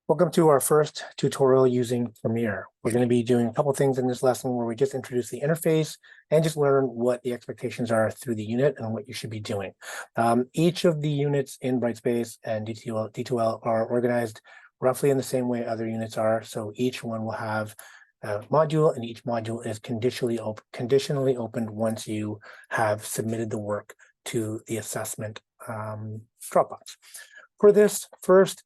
Welcome to our first tutorial using Premiere. We're going to be doing a couple things in this lesson where we just introduce the interface and just learn what the expectations are through the unit and what you should be doing. Each of the units in Brightspace and D2L are organized roughly in the same way other units are. So each one will have a module, and each module is conditionally opened once you have submitted the work to the assessment Dropbox. For this first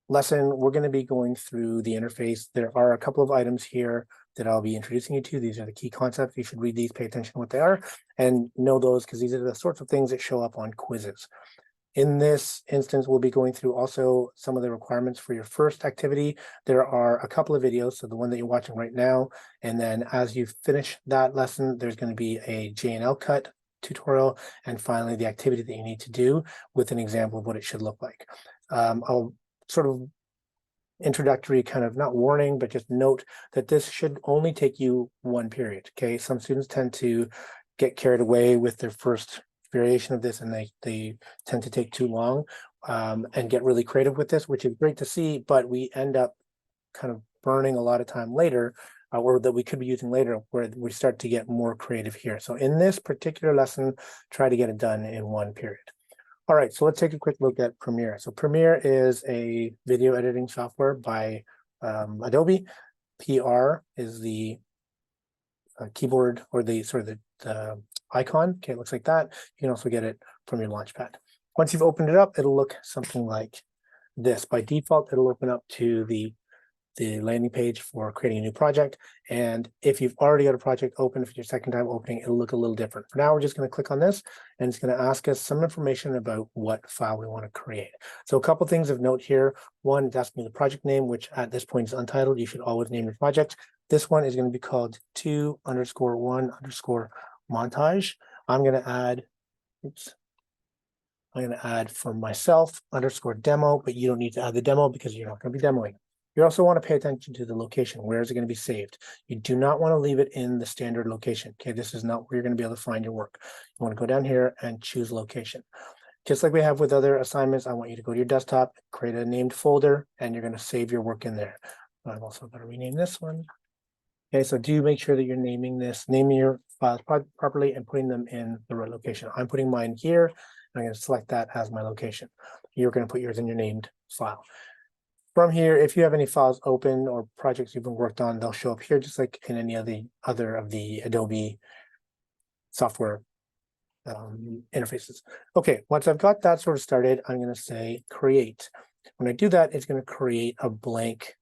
lesson, we're going to be going through the interface. There are a couple of items here that I'll be introducing you to. These are the key concepts. You should read these, pay attention to what they are, and know those because these are the sorts of things that show up on quizzes. In this instance, we'll be going through also some of the requirements for your first activity. There are a couple of videos, so the one that you're watching right now, and then as you finish that lesson, there's going to be a J&L cut tutorial, and finally the activity that you need to do with an example of what it should look like. I'll sort of introductory kind of not warning, but just note that this should only take you one period. Okay, some students tend to get carried away with their first variation of this, and they tend to take too long and get really creative with this, which is great to see, but we end up kind of burning a lot of time later, or that we could be using later, where we start to get more creative here. So in this particular lesson, try to get it done in one period. All right, so let's take a quick look at Premiere. So Premiere is a video editing software by Adobe. PR is the keyboard or the sort of the icon. Okay, it looks like that. You can also get it from your Launchpad. Once you've opened it up, it'll look something like this. By default, it'll open up to the landing page for creating a new project. And if you've already got a project open, if it's your second time opening, it'll look a little different. For now, we're just going to click on this, and it's going to ask us some information about what file we want to create. So a couple things of note here. One, it's asking me the project name, which at this point is untitled. You should always name your project. This one is going to be called 2_1_montage. I'm going to add for myself _demo, but you don't need to add the demo because you're not going to be demoing. You also want to pay attention to the location. Where is it going to be saved? You do not want to leave it in the standard location. Okay, this is not where you're going to be able to find your work. You want to go down here and choose location. Just like we have with other assignments, I want you to go to your desktop, create a named folder, and you're going to save your work in there. I'm also going to rename this one. Okay, so do make sure that you're naming your files properly and putting them in the right location. I'm putting mine here, and I'm going to select that as my location. You're going to put yours in your named file. From here, if you have any files open or projects you've been worked on, they'll show up here just like in any other of the Adobe software interfaces. Okay, once I've got that sort of started, I'm going to say create. When I do that, it's going to create a blank,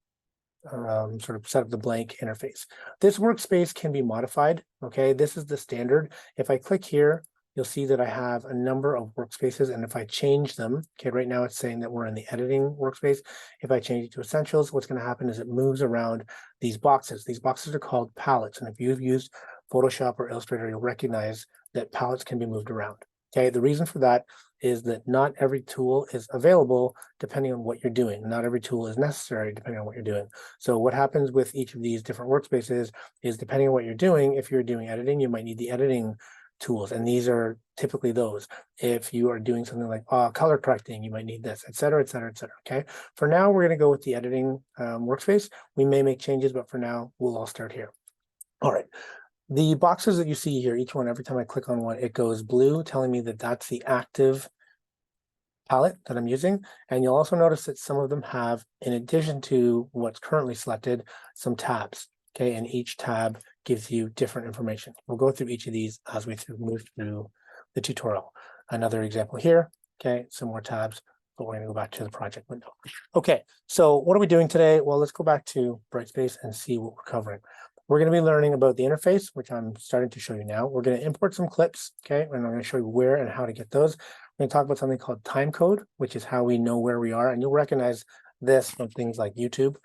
sort of set up the blank interface. This workspace can be modified. Okay, this is the standard. If I click here, you'll see that I have a number of workspaces, and if I change them, okay, right now it's saying that we're in the editing workspace. If I change it to essentials, what's going to happen is it moves around these boxes. These boxes are called palettes, and if you've used Photoshop or Illustrator, you'll recognize that palettes can be moved around. Okay, the reason for that is that not every tool is available depending on what you're doing. Not every tool is necessary depending on what you're doing. So what happens with each of these different workspaces is depending on what you're doing, if you're doing editing, you might need the editing tools, and these are typically those. If you are doing something like color correcting, you might need this, et cetera, et cetera, et cetera. Okay, for now, we're going to go with the editing workspace. We may make changes, but for now, we'll all start here. All right. The boxes that you see here, each one, every time I click on one, it goes blue, telling me that that's the active palette that I'm using. And you'll also notice that some of them have, in addition to what's currently selected, some tabs. Okay, and each tab gives you different information. We'll go through each of these as we move through the tutorial. Another example here. Okay, some more tabs, but we're going to go back to the project window. Okay, so what are we doing today? Well, let's go back to Brightspace and see what we're covering. We're going to be learning about the interface, which I'm starting to show you now. We're going to import some clips, okay, and I'm going to show you where and how to get those. We're going to talk about something called timecode, which is how we know where we are, and you'll recognize this from things like YouTube.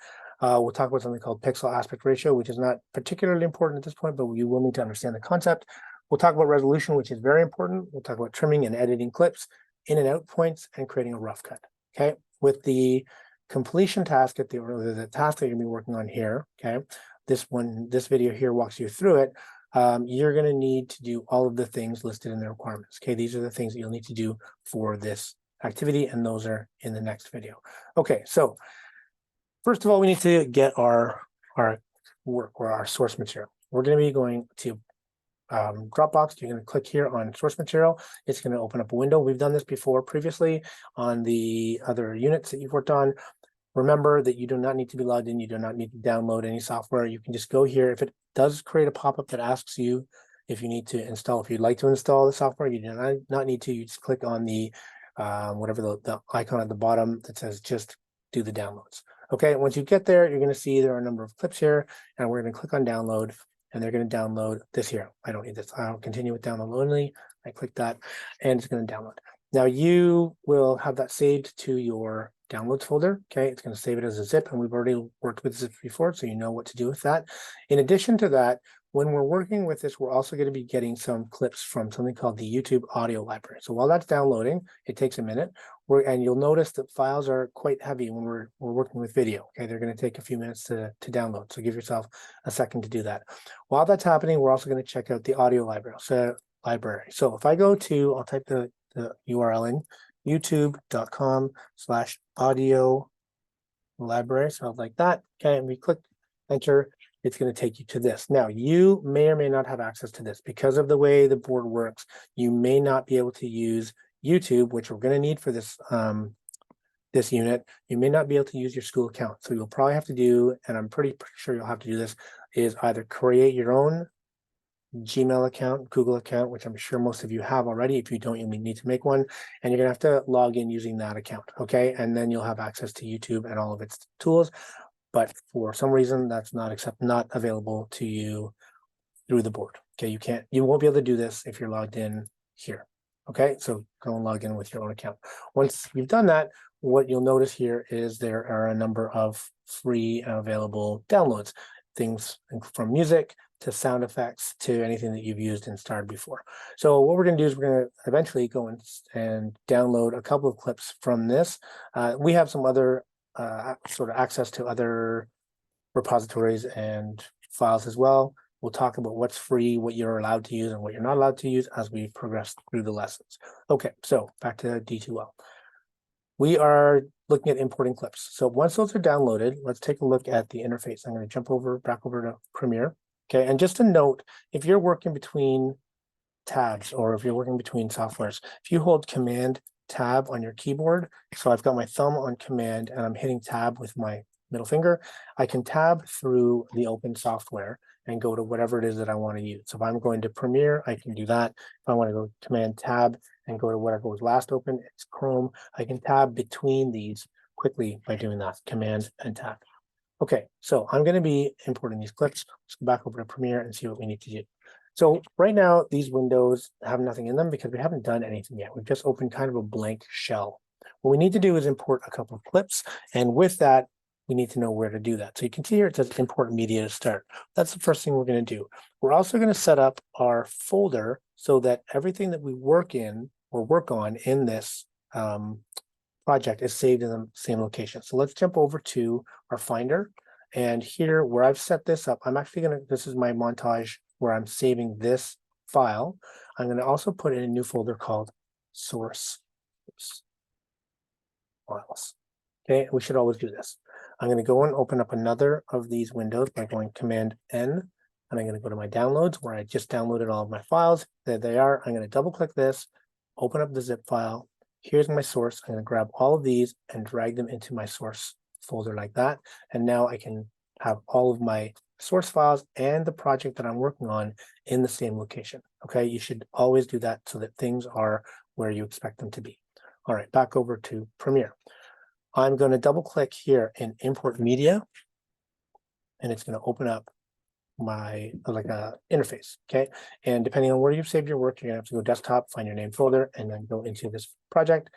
We'll talk about something called pixel aspect ratio, which is not particularly important at this point, but you will need to understand the concept. We'll talk about resolution, which is very important. We'll talk about trimming and editing clips, in and out points, and creating a rough cut. Okay, with the completion task the task that you're going to be working on here. Okay, this video here walks you through it. You're going to need to do all of the things listed in the requirements. Okay, these are the things that you'll need to do for this activity, and those are in the next video. Okay, so First of all, we need to get our work or our source material. We're going to be going to Dropbox. You're going to click here on source material. It's going to open up a window. We've done this before previously on the other units that you've worked on. Remember that you do not need to be logged in. You do not need to download any software. You can just go here. If it does create a pop-up that asks you if you need to install, if you'd like to install the software, you do not need to. You just click on the whatever the icon at the bottom that says just do the downloads. Okay, once you get there, you're going to see there are a number of clips here, and we're going to click on download, and they're going to download this here. I don't need this. I'll continue with download only. I click that, and it's going to download. Now you will have that saved to your downloads folder. Okay, it's going to save it as a zip, and we've already worked with zip before, so you know what to do with that. In addition to that, when we're working with this, we're also going to be getting some clips from something called the YouTube audio library. So while that's downloading, it takes a minute. And you'll notice that files are quite heavy when we're working with video. Okay, they're going to take a few minutes to download. So give yourself a second to do that. While that's happening, we're also going to check out the audio library. So if I go to, I'll type the URL in, youtube.com/audio library, so like that. Okay, and we click enter. It's going to take you to this. Now, you may or may not have access to this because of the way the board works. You may not be able to use YouTube, which we're going to need for this this unit. You may not be able to use your school account. So you'll probably have to do, and I'm pretty sure you'll have to do this, is either create your own Gmail account, Google account, which I'm sure most of you have already. If you don't, you may need to make one, and you're gonna have to log in using that account. Okay, and then you'll have access to YouTube and all of its tools. But for some reason, that's not available to you through the board. Okay, you won't be able to do this if you're logged in here. Okay, so go and log in with your own account. Once you've done that, what you'll notice here is there are a number of free and available downloads, things from music to sound effects to anything that you've used and starred before. So what we're going to do is we're going to eventually go and download a couple of clips from this. We have some other sort of access to other repositories and files as well. We'll talk about what's free, what you're allowed to use, and what you're not allowed to use as we progress through the lessons. Okay, so back to D2L. We are looking at importing clips. So once those are downloaded, let's take a look at the interface. I'm going to jump back over to Premiere. Okay, and just a note, if you're working between tabs or if you're working between softwares, if you hold Command Tab on your keyboard, so I've got my thumb on Command and I'm hitting Tab with my middle finger, I can tab through the open software and go to whatever it is that I want to use. So if I'm going to Premiere, I can do that. If I want to go Command Tab and go to whatever was last open, it's Chrome, I can tab between these quickly by doing that, Command and Tab. Okay, so I'm going to be importing these clips. Let's go back over to Premiere and see what we need to do. So right now, these windows have nothing in them because we haven't done anything yet. We've just opened kind of a blank shell. What we need to do is import a couple of clips. And with that, we need to know where to do that. So you can see here, it says import media to start. That's the first thing we're going to do. We're also going to set up our folder so that everything that we work in or work on in this project is saved in the same location. So let's jump over to our Finder. And here where I've set this up, I'm actually going to, this is my montage where I'm saving this file. I'm going to also put in a new folder called source files. Okay, we should always do this. I'm going to go and open up another of these windows by going Command N, and I'm going to go to my downloads where I just downloaded all of my files. There they are. I'm going to double click this, open up the zip file. Here's my source. I'm going to grab all of these and drag them into my source folder like that. And now I can have all of my source files and the project that I'm working on in the same location. Okay, you should always do that so that things are where you expect them to be. All right, back over to Premiere. I'm going to double click here in import media, and it's going to open up my interface. Okay, and depending on where you've saved your work, you're gonna have to go desktop, find your name folder, and then go into this project,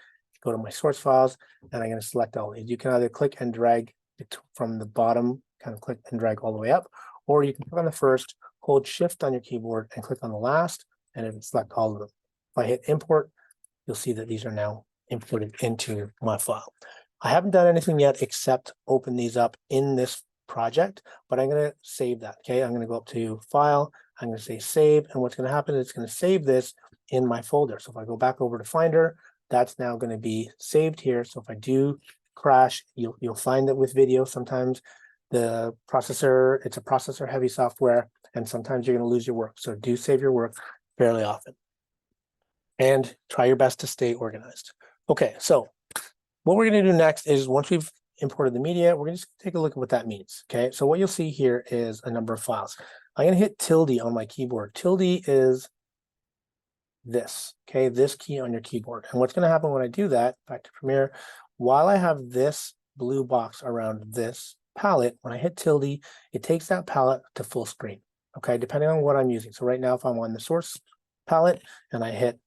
go to my source files, and I'm going to select all these. You can either click and drag it from the bottom, kind of click and drag all the way up, or you can click on the first, hold shift on your keyboard and click on the last, and it'll select all of them. If I hit import, you'll see that these are now imported into my file. I haven't done anything yet except open these up in this project, but I'm going to save that. Okay, I'm going to go up to File, I'm going to say Save, and what's going to happen is it's going to save this in my folder. So if I go back over to Finder, that's now going to be saved here. So if I do crash. You'll find that with video, sometimes the processor, it's a processor heavy software, and sometimes you're going to lose your work. So do save your work fairly often. And try your best to stay organized. Okay, so what we're going to do next is once we've imported the media, we're going to just take a look at what that means. Okay, so what you'll see here is a number of files. I'm going to hit tilde on my keyboard. Tilde is this, okay, this key on your keyboard. And what's going to happen when I do that, back to Premiere, while I have this blue box around this palette, when I hit tilde, it takes that palette to full screen, okay, depending on what I'm using. So right now, if I'm on the source palette and I hit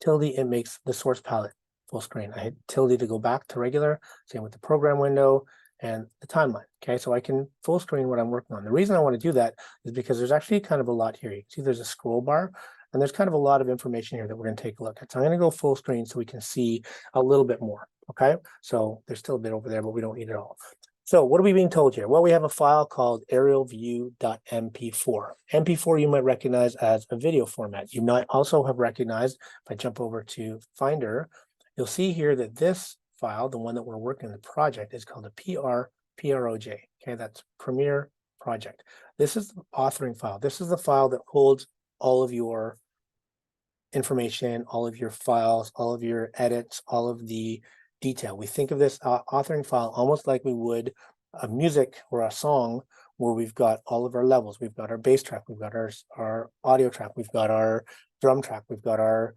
tilde, it makes the source palette full screen. I hit tilde to go back to regular, same with the program window and the timeline, okay? So I can full screen what I'm working on. The reason I want to do that is because there's actually kind of a lot here. You can see there's a scroll bar, and there's kind of a lot of information here that we're going to take a look at. So I'm going to go full screen so we can see a little bit more, okay? So there's still a bit over there, but we don't need it all. So what are we being told here? Well, we have a file called aerialview.mp4. MP4 you might recognize as a video format. You might also have recognized, if I jump over to Finder, you'll see here that this file, the one that we're working in the project, is called a PROJ. Okay, that's Premiere Project. This is the authoring file. This is the file that holds all of your information, all of your files, all of your edits, all of the detail. We think of this authoring file almost like we would a music or a song where we've got all of our levels. We've got our bass track, we've got our audio track, we've got our drum track, we've got our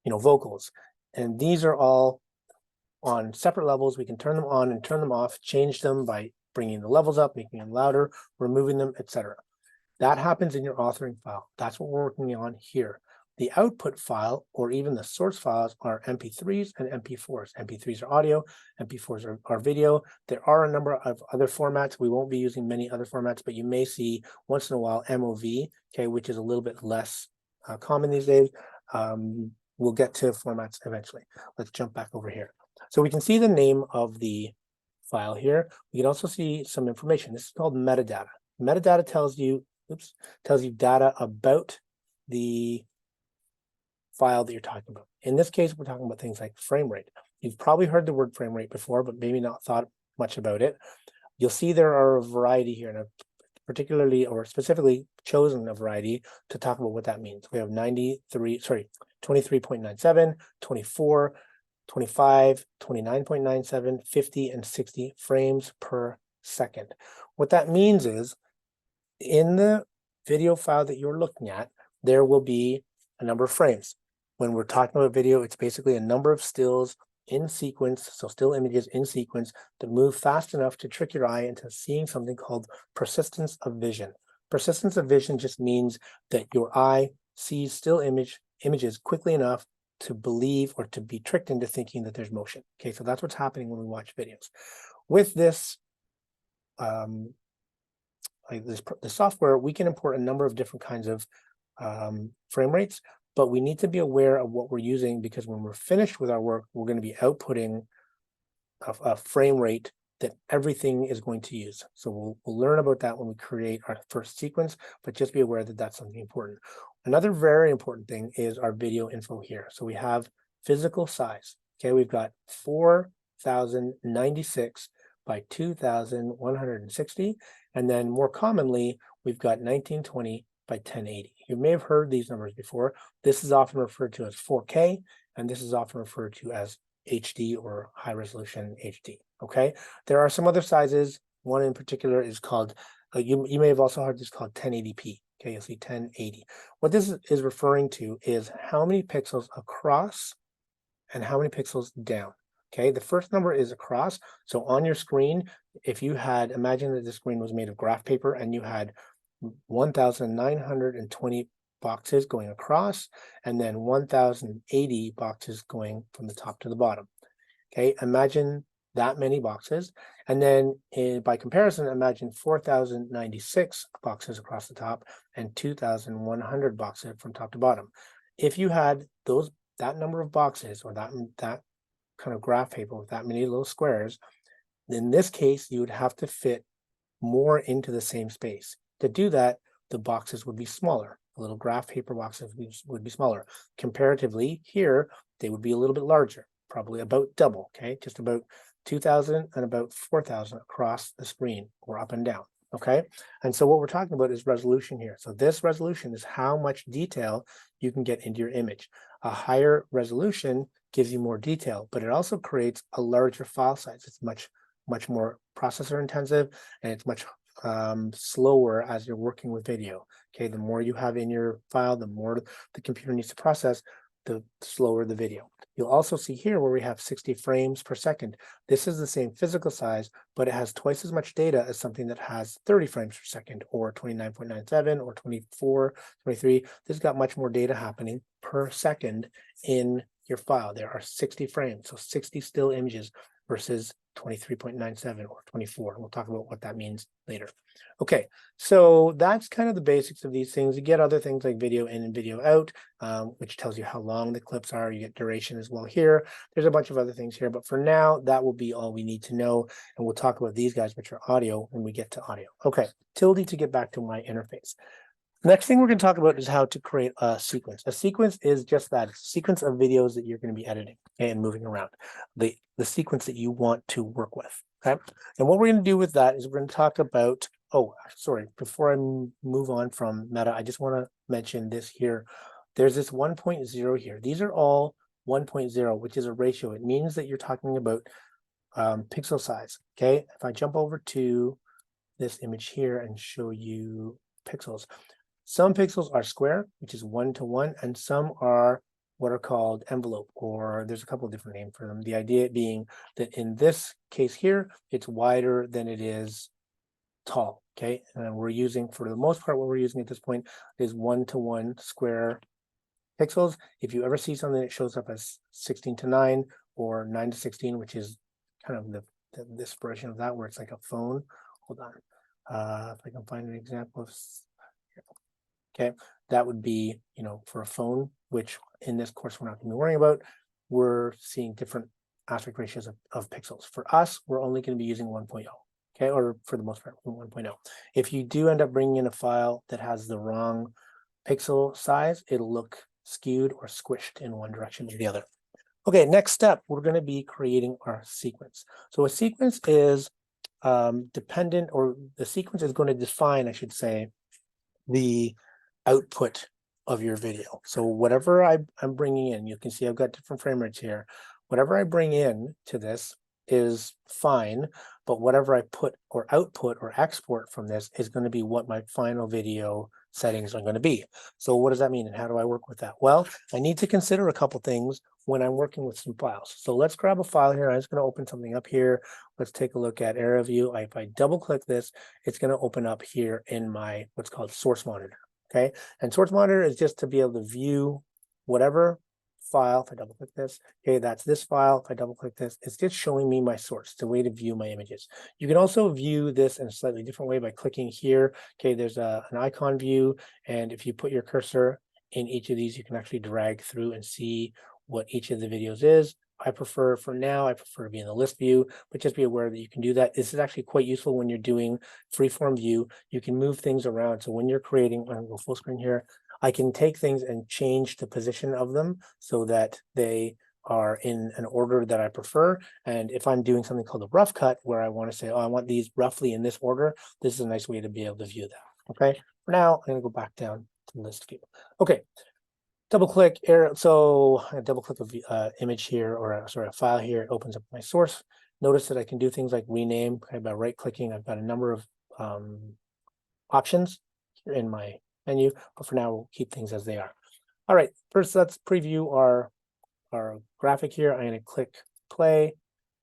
vocals. And these are all on separate levels. We can turn them on and turn them off, change them by bringing the levels up, making them louder, removing them, etc. That happens in your authoring file. That's what we're working on here. The output file, or even the source files, are MP3s and MP4s. MP3s are audio, MP4s are video. There are a number of other formats. We won't be using many other formats, but you may see once in a while MOV, okay, which is a little bit less common these days. We'll get to formats eventually. Let's jump back over here. So we can see the name of the file here. We can also see some information. This is called metadata. Metadata tells you data about the file that you're talking about. In this case, we're talking about things like frame rate. You've probably heard the word frame rate before, but maybe not thought much about it. You'll see there are a variety here, and I've particularly or specifically chosen a variety to talk about what that means. We have 23.97, 24, 25, 29.97, 50, and 60 frames per second. What that means is in the video file that you're looking at, there will be a number of frames. When we're talking about video, it's basically a number of stills in sequence, so still images in sequence that move fast enough to trick your eye into seeing something called persistence of vision. Persistence of vision just means that your eye sees still images quickly enough to believe or to be tricked into thinking that there's motion. Okay, so that's what's happening when we watch videos. With this, the software, we can import a number of different kinds of frame rates, but we need to be aware of what we're using, because when we're finished with our work, we're going to be outputting a frame rate that everything is going to use. So we'll learn about that when we create our first sequence, but just be aware that that's something important. Another very important thing is our video info here. So we have physical size. Okay, we've got 4,096 by 2,160, and then more commonly, we've got 1920 by 1080. You may have heard these numbers before. This is often referred to as 4K, and this is often referred to as HD or high resolution HD. Okay, there are some other sizes. One in particular is called, you may have also heard this called 1080p. Okay, you'll see 1080. What this is referring to is how many pixels across and how many pixels down. Okay, the first number is across. So on your screen, if you had, imagine that the screen was made of graph paper and you had 1,920 boxes going across, and then 1,080 boxes going from the top to the bottom. Okay, imagine that many boxes, and then by comparison, imagine 4,096 boxes across the top and 2,100 boxes from top to bottom. If you had that number of boxes, or that kind of graph paper with that many little squares, in this case, you would have to fit more into the same space. To do that, the boxes would be smaller. The little graph paper boxes would be smaller. Comparatively, here, they would be a little bit larger. probably about double, okay? Just about 2000 and about 4000 across the screen or up and down, okay? And so what we're talking about is resolution here. So this resolution is how much detail you can get into your image. A higher resolution gives you more detail, but it also creates a larger file size. It's much more processor intensive, and it's much slower as you're working with video. Okay, the more you have in your file, the more the computer needs to process, the slower the video. You'll also see here where we have 60 frames per second. This is the same physical size, but it has twice as much data as something that has 30 frames per second or 29.97 or 24, 23. This has got much more data happening per second in your file. There are 60 frames, so 60 still images versus 23.97 or 24. We'll talk about what that means later. Okay, so that's kind of the basics of these things. You get other things like video in and video out, which tells you how long the clips are. You get duration as well here. There's a bunch of other things here, but for now, that will be all we need to know. And we'll talk about these guys, which are audio, when we get to audio. Okay, tilde to get back to my interface. Next thing we're going to talk about is how to create a sequence. A sequence is just that. It's a sequence of videos that you're going to be editing and moving around. The sequence that you want to work with. Okay. And what we're going to do with that is we're going to talk about, oh, sorry, before I move on from Meta, I just want to mention this here. There's this 1.0 here. These are all 1.0, which is a ratio. It means that you're talking about pixel size. Okay. If I jump over to this image here and show you pixels. Some pixels are square, which is 1 to 1, and some are what are called envelope, or there's a couple of different names for them. The idea being that in this case here, it's wider than it is tall, okay? And we're using, for the most part, what we're using at this point is 1 to 1 square pixels. If you ever see something that shows up as 16 to 9 or 9 to 16, which is kind of this version of that, where it's like a phone. Hold on. If I can find an example of, okay, that would be, for a phone, which in this course we're not going to be worrying about. We're seeing different aspect ratios of pixels. For us, we're only going to be using 1.0, okay, or for the most part, 1.0. If you do end up bringing in a file that has the wrong pixel size, it'll look skewed or squished in one direction or the other. Okay, next step, we're going to be creating our sequence. So a sequence is dependent, or the sequence is going to define, I should say, the output of your video. So whatever I'm bringing in, you can see I've got different frame rates here. Whatever I bring in to this is fine, but whatever I put or output or export from this is going to be what my final video settings are going to be. So what does that mean and how do I work with that? Well, I need to consider a couple things when I'm working with some files. So let's grab a file here. I'm just going to open something up here. Let's take a look at area view. If I double click this, it's going to open up here in my what's called source monitor. Okay, and source monitor is just to be able to view whatever file. If I double click this, okay, that's this file. If I double click this, it's just showing me my source. It's a way to view my images. You can also view this in a slightly different way by clicking here. Okay, there's an icon view, and if you put your cursor in each of these, you can actually drag through and see what each of the videos is. I prefer, for now, I prefer to be in the list view, but just be aware that you can do that. This is actually quite useful when you're doing freeform view. You can move things around. So when you're creating, I'm going to go full screen here, I can take things and change the position of them so that they are in an order that I prefer. And if I'm doing something called a rough cut, where I want to say, oh, I want these roughly in this order, this is a nice way to be able to view that. Okay, for now, I'm going to go back down to list view. Okay. Double click arrow. So I double click a image here, or a file here. It opens up my source. Notice that I can do things like rename by right clicking. I've got a number of options here in my menu, but for now we'll keep things as they are. All right, first let's preview our graphic here. I'm going to click play,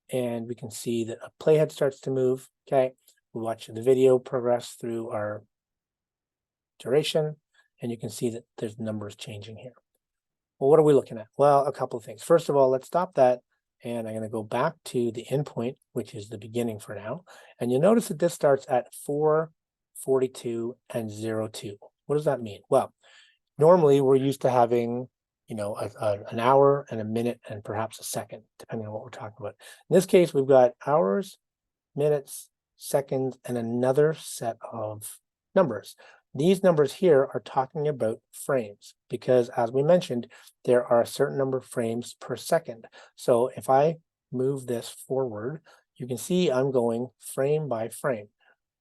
and we can see that a playhead starts to move. Okay, we watch the video progress through our duration, and you can see that there's numbers changing here. Well, what are we looking at? Well, a couple of things. First of all, let's stop that, and I'm going to go back to the endpoint, which is the beginning for now. And you'll notice that this starts at 4:42 and 02. What does that mean? Well, normally we're used to having, an hour and a minute and perhaps a second, depending on what we're talking about. In this case, we've got hours, minutes, seconds, and another set of numbers. These numbers here are talking about frames because, as we mentioned, there are a certain number of frames per second. So if I move this forward, you can see I'm going frame by frame.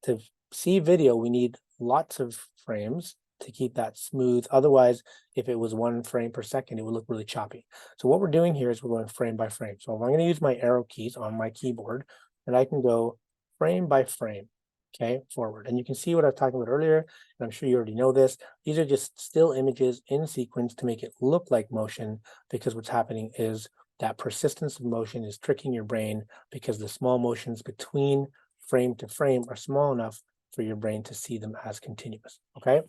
To see video, we need lots of frames to keep that smooth. Otherwise, if it was 1 frame per second, it would look really choppy. So what we're doing here is we're going frame by frame. So if I'm going to use my arrow keys on my keyboard, and I can go frame by frame, okay, forward. And you can see what I was talking about earlier, and I'm sure you already know this. These are just still images in sequence to make it look like motion, because what's happening is that persistence of motion is tricking your brain because the small motions between frame to frame are small enough for your brain to see them as continuous, okay?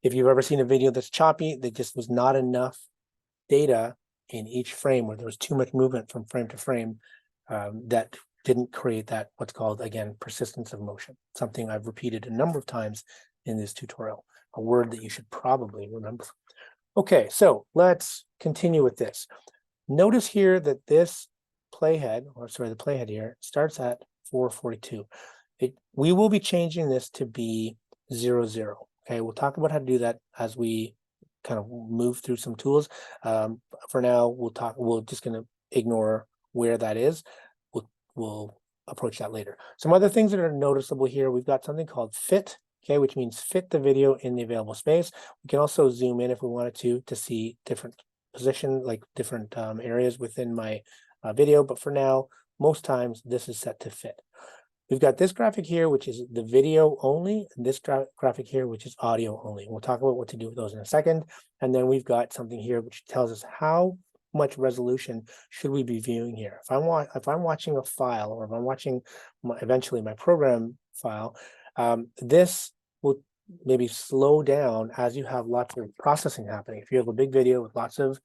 If you've ever seen a video that's choppy, there just was not enough data in each frame, where there was too much movement from frame to frame, that didn't create that, what's called, again, persistence of motion, something I've repeated a number of times in this tutorial, a word that you should probably remember. Okay, so let's continue with this. Notice here that this playhead, or sorry, the playhead here starts at 442. We will be changing this to be 00. Okay, we'll talk about how to do that as we kind of move through some tools. For now, we're just going to ignore where that is. We'll approach that later. Some other things that are noticeable here, we've got something called fit, okay, which means fit the video in the available space. We can also zoom in if we wanted to see different position, like different areas within my video, but for now, most times this is set to fit. We've got this graphic here, which is the video only, and this graphic here, which is audio only. We'll talk about what to do with those in a second. And then we've got something here which tells us how much resolution should we be viewing here. If I'm watching a file, or if I'm watching eventually my program file, this will maybe slow down as you have lots of processing happening. If you have a big video with lots of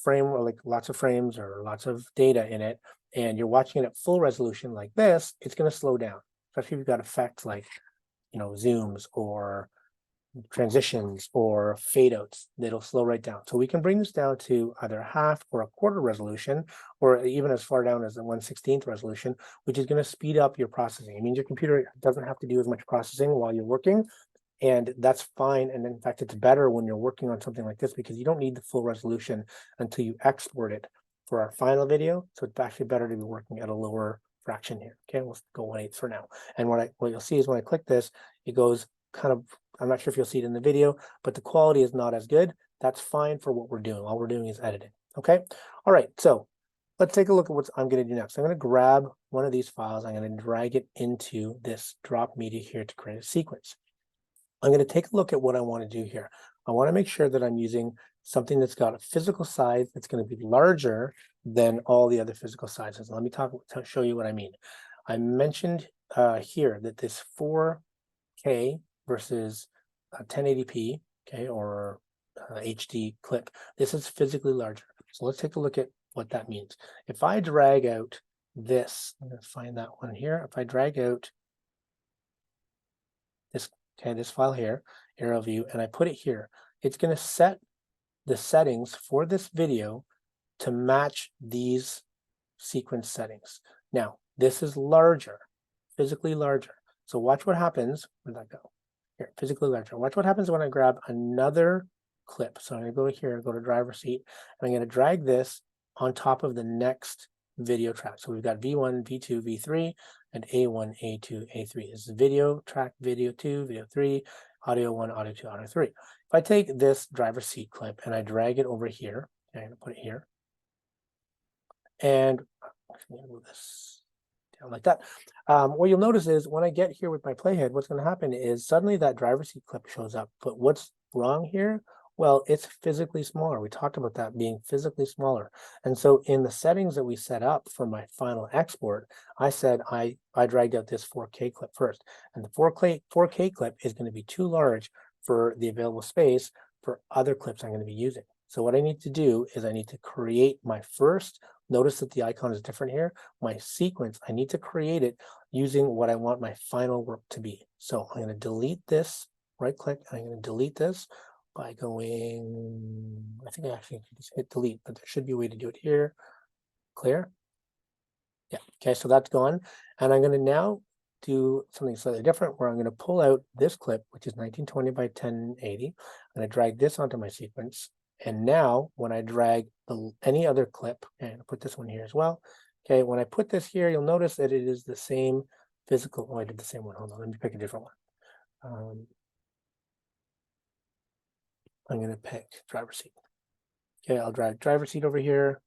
frames or lots of data in it, and you're watching it at full resolution like this, it's going to slow down, especially if you've got effects like, zooms or transitions or fade outs. That'll slow right down. So we can bring this down to either half or a quarter resolution, or even as far down as the 1/16th resolution, which is going to speed up your processing. It means your computer doesn't have to do as much processing while you're working, and that's fine. And in fact, it's better when you're working on something like this, because you don't need the full resolution until you export it for our final video. So it's actually better to be working at a lower fraction here. Okay, we'll go 1/8 for now. And what you'll see is when I click this, it goes kind of, I'm not sure if you'll see it in the video, but the quality is not as good. That's fine for what we're doing. All we're doing is editing. Okay, all right, so let's take a look at what I'm going to do next. I'm going to grab one of these files. I'm going to drag it into this drop media here to create a sequence. I'm going to take a look at what I want to do here. I want to make sure that I'm using something that's got a physical size that's going to be larger than all the other physical sizes. Let me show you what I mean. I mentioned here that this 4K versus 1080p, okay, or HD clip, this is physically larger. So let's take a look at what that means. If I drag out this, I'm going to find that one here. If I drag out this, okay, this file here, arrow view, and I put it here, it's going to set the settings for this video to match these sequence settings. Now, this is larger, physically larger. So watch what happens. Where'd that go? Here, physically larger. Watch what happens when I grab another clip. So I'm going to go here, go to driver seat, and I'm going to drag this on top of the next video track. So we've got V1, V2, V3, and A1, A2, A3. This is video track, video 2, video 3, audio 1, audio 2, audio 3. If I take this driver seat clip and I drag it over here, okay, I'm going to put it here, and I'm going to move this down like that. What you'll notice is when I get here with my playhead, what's going to happen is suddenly that driver seat clip shows up. But what's wrong here? Well, it's physically smaller. We talked about that being physically smaller. And so in the settings that we set up for my final export, I said I dragged out this 4K clip first. And the 4K clip is going to be too large for the available space for other clips I'm going to be using. So what I need to do is I need to create my first, notice that the icon is different here, my sequence. I need to create it using what I want my final work to be. So I'm going to delete this, right click, and I'm going to delete this by going, I think I actually can just hit delete, but there should be a way to do it here. Clear? Yeah, okay, so that's gone. And I'm going to now do something slightly different where I'm going to pull out this clip, which is 1920 by 1080. I'm going to drag this onto my sequence. And now when I drag any other clip, and I'll put this one here as well. Okay, when I put this here, you'll notice that it is the same physical. Oh, I did the same one. Hold on, let me pick a different one. I'm going to pick driver's seat. Okay, I'll drag driver's seat over here.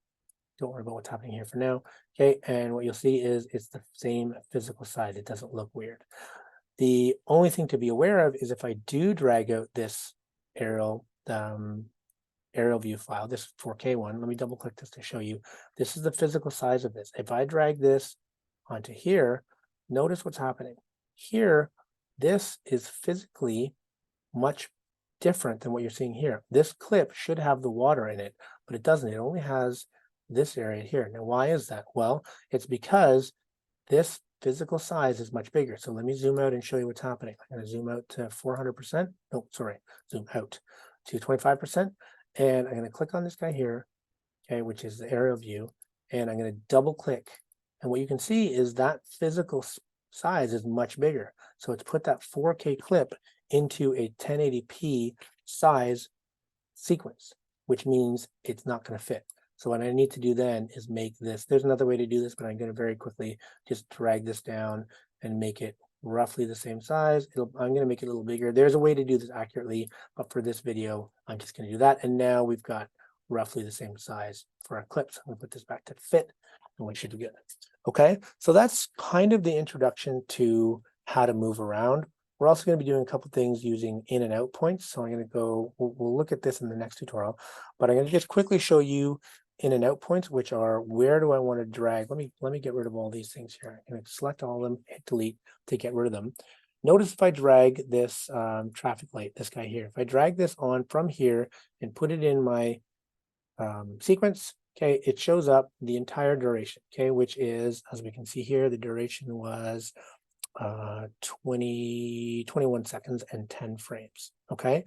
Don't worry about what's happening here for now. Okay, and what you'll see is it's the same physical size. It doesn't look weird. The only thing to be aware of is if I do drag out this aerial view file, this 4K one, let me double click this to show you. This is the physical size of this. If I drag this onto here, notice what's happening. Here, this is physically much different than what you're seeing here. This clip should have the water in it, but it doesn't. It only has this area here. Now, why is that? Well, it's because this physical size is much bigger. So let me zoom out and show you what's happening. I'm going to zoom out to 400%. No, sorry, zoom out to 25%. And I'm going to click on this guy here, okay, which is the aerial view. And I'm going to double click. And what you can see is that physical size is much bigger. So it's put that 4K clip into a 1080p size sequence, which means it's not going to fit. So what I need to do then is make this, there's another way to do this, but I'm going to very quickly just drag this down and make it roughly the same size. I'm going to make it a little bigger. There's a way to do this accurately, but for this video, I'm just going to do that. And now we've got roughly the same size for our clips. I'm going to put this back to fit and we should be good. Okay, so that's kind of the introduction to how to move around. We're also going to be doing a couple things using in and out points. So I'm going to go, we'll look at this in the next tutorial, but I'm going to just quickly show you in and out points, which are where do I want to drag? Let me get rid of all these things here. I'm going to select all of them, hit delete to get rid of them. Notice if I drag this traffic light, this guy here, if I drag this on from here and put it in my sequence, okay, it shows up the entire duration, okay, which is, as we can see here, the duration was 21 seconds and 10 frames. Okay,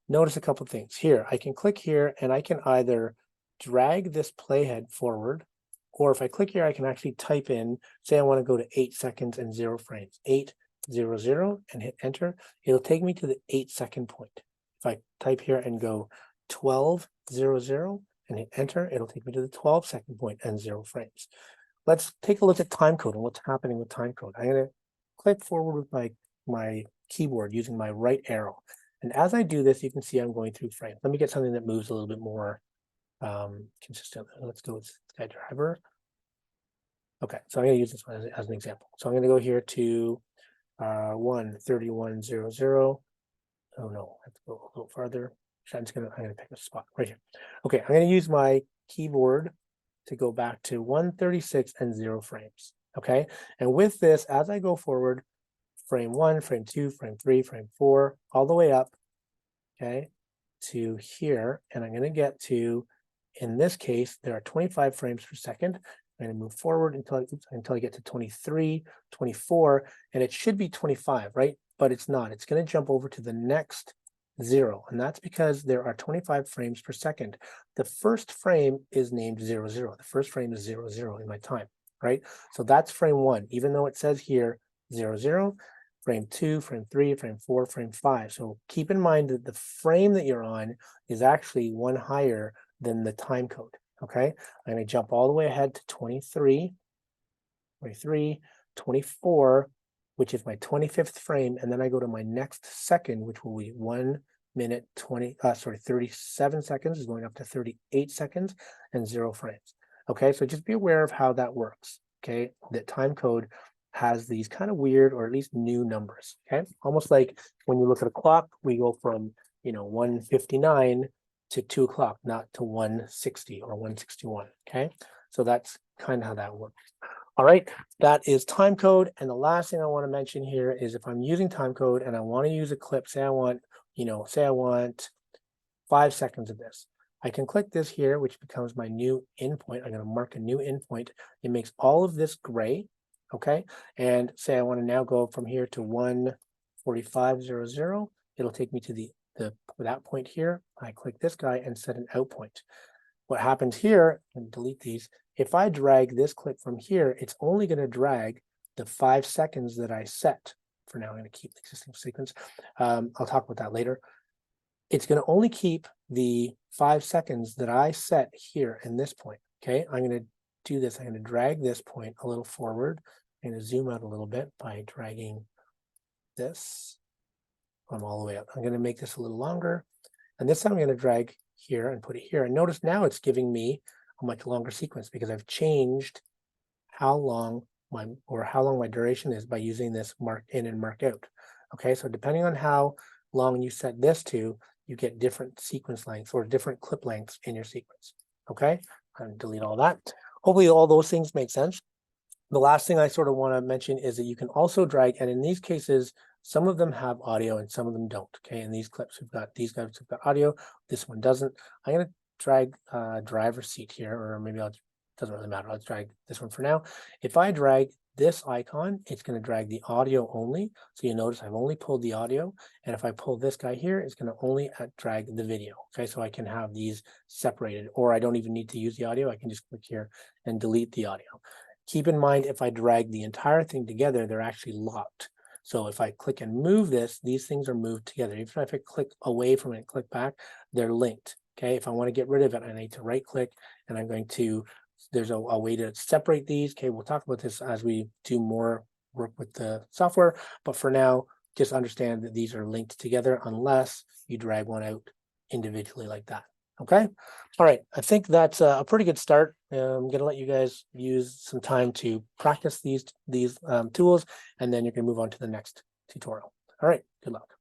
notice a couple things here. I can click here and I can either drag this playhead forward, or if I click here, I can actually type in, say I want to go to 8 seconds and 0 frames, 800, and hit enter. It'll take me to the 8-second point. If I type here and go 1200 and hit enter, it'll take me to the 12-second point and 0 frames. Let's take a look at timecode and what's happening with timecode. I'm going to click forward with my keyboard using my right arrow. And as I do this, you can see I'm going through frames. Let me get something that moves a little bit more consistent. Let's go with SkyDriver. Okay, so I'm going to use this one as an example. So I'm going to go here to 1:31:00. Oh no, I have to go a little farther. I'm going to pick a spot right here. Okay, I'm going to use my keyboard to go back to 1:36 and 0 frames. Okay, and with this, as I go forward, frame 1, frame 2, frame 3, frame 4, all the way up, okay, to here, and I'm going to get to, in this case, there are 25 frames per second. I'm going to move forward until I get to 23, 24, and it should be 25, right? But it's not. It's going to jump over to the next 0, and that's because there are 25 frames per second. The first frame is named 00. The first frame is 00 in my time, right? So that's frame 1, even though it says here 00, frame 2, frame 3, frame 4, frame 5. So keep in mind that the frame that you're on is actually one higher than the time code, okay? I'm going to jump all the way ahead to 23, 24, which is my 25th frame, and then I go to my next second, which will be 1 minute 37 seconds, is going up to 38 seconds and 0 frames. Okay, so just be aware of how that works. Okay, that time code has these kind of weird or at least new numbers. Okay, almost like when you look at a clock, we go from 1:59 to 2 o'clock, not to 1:60 or 1:61. Okay, so that's kind of how that works. All right, that is time code. And the last thing I want to mention here is if I'm using time code and I want to use a clip, say I want 5 seconds of this. I can click this here, which becomes my new endpoint. I'm going to mark a new endpoint. It makes all of this gray, okay? And say I want to now go from here to 1:45:00. It'll take me to that point here. I click this guy and set an out point. What happens here, and delete these, if I drag this clip from here, it's only going to drag the 5 seconds that I set. For now, I'm going to keep the existing sequence. I'll talk about that later. It's going to only keep the 5 seconds that I set here in this point. Okay, I'm going to do this. I'm going to drag this point a little forward. I'm going to zoom out a little bit by dragging this. I'm all the way up. I'm going to make this a little longer. And this time I'm going to drag here and put it here. And notice now it's giving me a much longer sequence because I've changed how long my duration is by using this mark in and mark out. Okay, so depending on how long you set this to, you get different sequence lengths or different clip lengths in your sequence. Okay, I'm going to delete all that. Hopefully all those things make sense. The last thing I sort of want to mention is that you can also drag, and in these cases, some of them have audio and some of them don't. Okay, in these clips, we've got these guys have got audio. This one doesn't. I'm going to drag driver's seat here, or maybe doesn't really matter. Let's drag this one for now. If I drag this icon, it's going to drag the audio only. So you notice I've only pulled the audio. And if I pull this guy here, it's going to only drag the video. Okay, so I can have these separated, or I don't even need to use the audio. I can just click here and delete the audio. Keep in mind, if I drag the entire thing together, they're actually locked. So if I click and move this, these things are moved together. Even if I click away from it and click back, they're linked. Okay, if I want to get rid of it, I need to right click, and I'm going to, there's a way to separate these. Okay, we'll talk about this as we do more work with the software. But for now, just understand that these are linked together unless you drag one out individually like that. Okay, all right, I think that's a pretty good start. I'm going to let you guys use some time to practice these tools, and then you're going to move on to the next tutorial. All right, good luck.